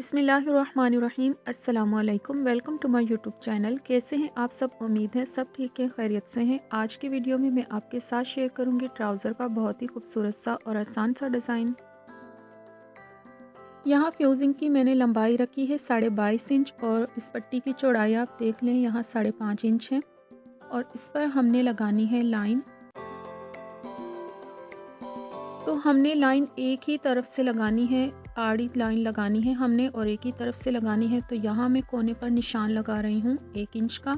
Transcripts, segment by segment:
बिस्मिल्लाहिर्रहमानिर्रहीम। अस्सलामुअलैकुम। Welcome to my YouTube channel. कैसे हैं आप सब? उम्मीद है सब ठीक है, खैरियत से हैं। आज की वीडियो में मैं आपके साथ शेयर करूंगी ट्राउज़र का बहुत ही खूबसूरत सा और आसान सा डिज़ाइन। यहाँ फ्यूजिंग की मैंने लंबाई रखी है 22.5 इंच और इस पट्टी की चौड़ाई आप देख लें यहाँ 5.5 इंच है और इस पर हमने लगानी है लाइन। तो हमने लाइन एक ही तरफ से लगानी है, आड़ी लाइन लगानी है हमने और एक ही तरफ से लगानी है। तो यहाँ मैं कोने पर निशान लगा रही हूँ 1 इंच का।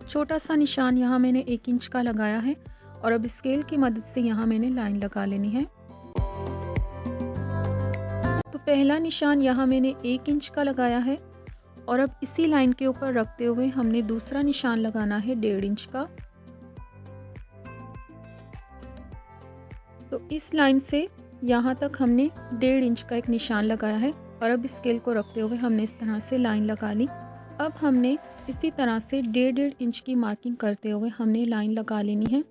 छोटा सा निशान यहाँ मैंने 1 इंच का लगाया है और अब स्केल की मदद से यहाँ मैंने लाइन लगा लेनी है। तो पहला निशान यहाँ मैंने 1 इंच का लगाया है और अब इसी लाइन के ऊपर रखते हुए हमने दूसरा निशान लगाना है 1.5 इंच का। तो इस लाइन से यहाँ तक हमने 1.5 इंच का एक निशान लगाया है और अब स्केल को रखते हुए हमने इस तरह से लाइन लगा ली। अब हमने इसी तरह से 1.5 इंच की मार्किंग करते हुए हमने लाइन लगा लेनी है।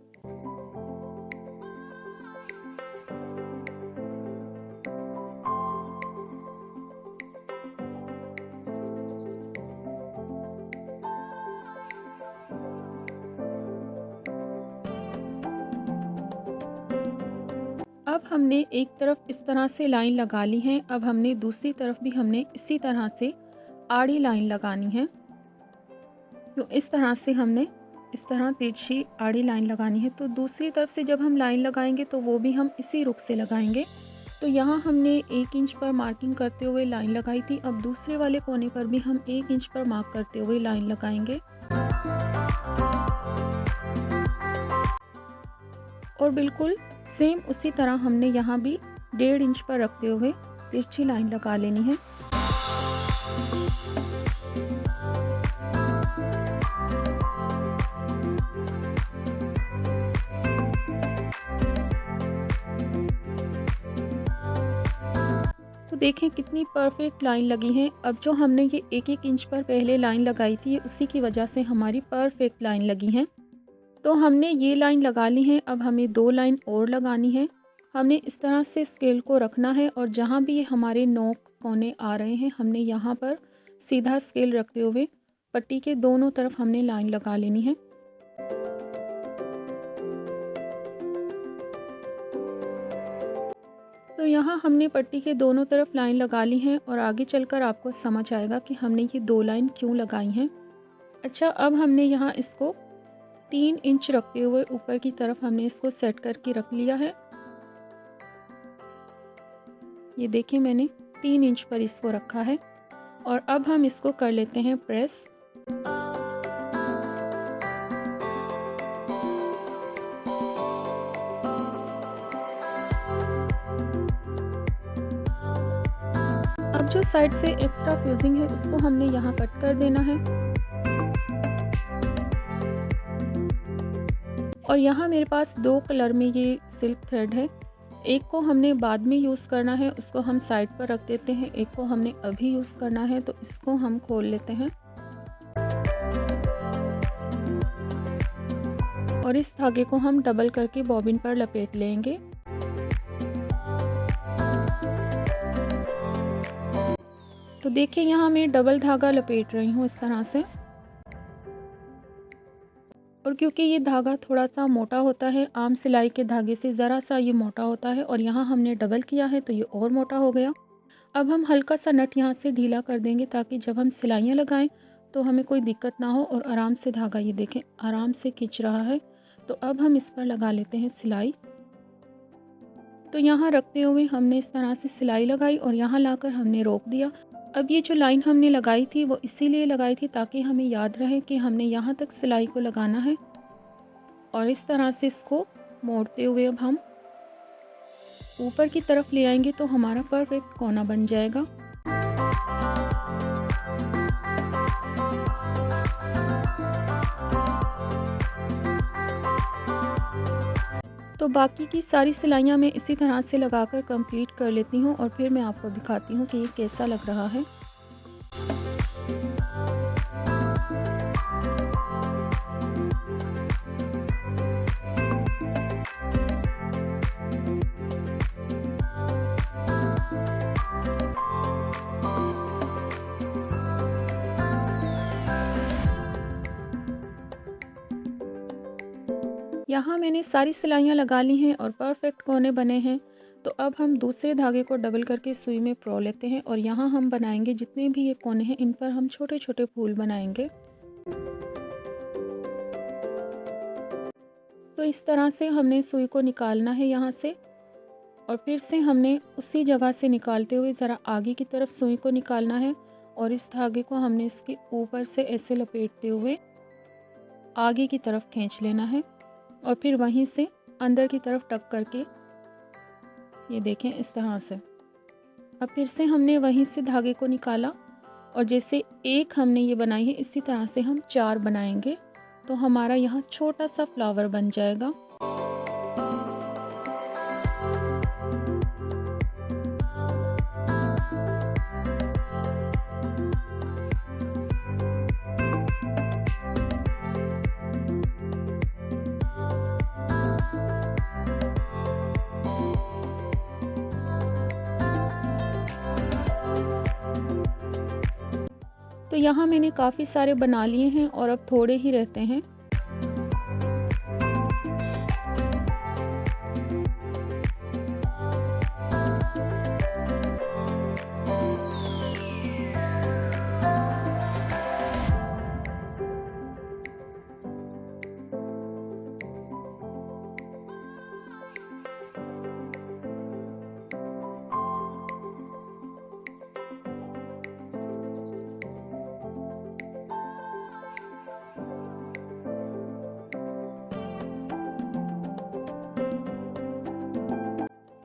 अब हमने एक तरफ इस तरह से लाइन लगा ली है। अब हमने दूसरी तरफ भी हमने इसी तरह से आड़ी लाइन लगानी है। तो इस तरह से हमने इस तरह तिरछी आड़ी लाइन लगानी है। तो दूसरी तरफ से जब हम लाइन लगाएंगे तो वो भी हम इसी रुख से लगाएंगे। तो यहाँ हमने 1 इंच पर मार्किंग करते हुए लाइन लगाई थी। अब दूसरे वाले कोने पर भी हम 1 इंच पर मार्क करते हुए लाइन लगाएंगे और बिल्कुल सेम उसी तरह हमने यहाँ भी 1.5 इंच पर रखते हुए तिरछी लाइन लगा लेनी है। तो देखें कितनी परफेक्ट लाइन लगी है। अब जो हमने ये 1-1 इंच पर पहले लाइन लगाई थी उसी की वजह से हमारी परफेक्ट लाइन लगी है। तो हमने ये लाइन लगा ली है। अब हमें 2 लाइन और लगानी है। हमने इस तरह से स्केल को रखना है और जहाँ भी ये हमारे नोक कोने आ रहे हैं हमने यहाँ पर सीधा स्केल रखते हुए पट्टी के दोनों तरफ हमने लाइन लगा लेनी है। तो यहाँ हमने पट्टी के दोनों तरफ लाइन लगा ली है और आगे चलकर आपको समझ आएगा कि हमने ये 2 लाइन क्यों लगाई हैं। अच्छा, अब हमने यहाँ इसको 3 इंच रखते हुए ऊपर की तरफ हमने इसको सेट करके रख लिया है। ये देखिए मैंने 3 इंच पर इसको रखा है और अब हम इसको कर लेते हैं प्रेस। अब जो साइड से एक्स्ट्रा फ्यूजिंग है उसको हमने यहाँ कट कर देना है और यहाँ मेरे पास 2 कलर में ये सिल्क थ्रेड है। एक को हमने बाद में यूज़ करना है, उसको हम साइड पर रख देते हैं। एक को हमने अभी यूज़ करना है तो इसको हम खोल लेते हैं और इस धागे को हम डबल करके बॉबिन पर लपेट लेंगे। तो देखिए यहाँ मैं डबल धागा लपेट रही हूँ इस तरह से और क्योंकि ये धागा थोड़ा सा मोटा होता है, आम सिलाई के धागे से ज़रा सा ये मोटा होता है और यहाँ हमने डबल किया है तो ये और मोटा हो गया। अब हम हल्का सा नट यहाँ से ढीला कर देंगे ताकि जब हम सिलाइयाँ लगाएं तो हमें कोई दिक्कत ना हो और आराम से धागा ये देखें आराम से खींच रहा है। तो अब हम इस पर लगा लेते हैं सिलाई। तो यहाँ रखते हुए हमने इस तरह से सिलाई लगाई और यहाँ लाकर हमने रोक दिया। अब ये जो लाइन हमने लगाई थी वो इसीलिए लगाई थी ताकि हमें याद रहे कि हमने यहाँ तक सिलाई को लगाना है और इस तरह से इसको मोड़ते हुए अब हम ऊपर की तरफ ले आएंगे तो हमारा परफेक्ट कोना बन जाएगा। तो बाकी की सारी सिलाइयाँ मैं इसी तरह से लगाकर कंप्लीट कर लेती हूँ और फिर मैं आपको दिखाती हूँ कि ये कैसा लग रहा है। यहाँ मैंने सारी सिलाइयाँ लगा ली हैं और परफेक्ट कोने बने हैं। तो अब हम दूसरे धागे को डबल करके सुई में परो लेते हैं और यहाँ हम बनाएंगे जितने भी ये कोने हैं इन पर हम छोटे छोटे फूल बनाएंगे। तो इस तरह से हमने सुई को निकालना है यहाँ से और फिर से हमने उसी जगह से निकालते हुए ज़रा आगे की तरफ सुई को निकालना है और इस धागे को हमने इसके ऊपर से ऐसे लपेटते हुए आगे की तरफ खींच लेना है और फिर वहीं से अंदर की तरफ टक करके ये देखें इस तरह से। अब फिर से हमने वहीं से धागे को निकाला और जैसे एक हमने ये बनाई है इसी तरह से हम 4 बनाएंगे तो हमारा यहाँ छोटा सा फ्लावर बन जाएगा। तो यहाँ मैंने काफ़ी सारे बना लिए हैं और अब थोड़े ही रहते हैं।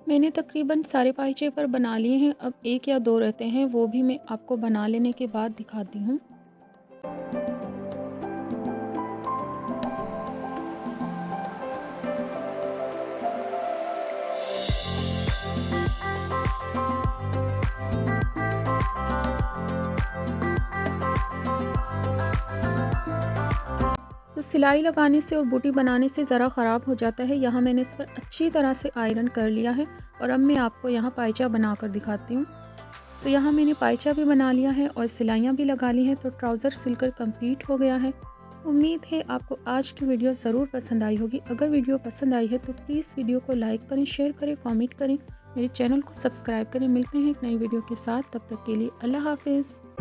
मैंने तकरीबन सारे पाइचे पर बना लिए हैं। अब 1 या 2 रहते हैं, वो भी मैं आपको बना लेने के बाद दिखाती हूँ। तो सिलाई लगाने से और बूटी बनाने से ज़रा ख़राब हो जाता है। यहाँ मैंने इस पर अच्छी तरह से आयरन कर लिया है और अब मैं आपको यहाँ पायचा बना कर दिखाती हूँ। तो यहाँ मैंने पायचा भी बना लिया है और सिलाइयाँ भी लगा ली हैं। तो ट्राउज़र सिलकर कंप्लीट हो गया है। उम्मीद है आपको आज की वीडियो ज़रूर पसंद आई होगी। अगर वीडियो पसंद आई है तो प्लीज़ वीडियो को लाइक करें, शेयर करें, कॉमेंट करें, मेरे चैनल को सब्सक्राइब करें। मिलते हैं एक नई वीडियो के साथ, तब तक के लिए अल्लाह हाफिज़।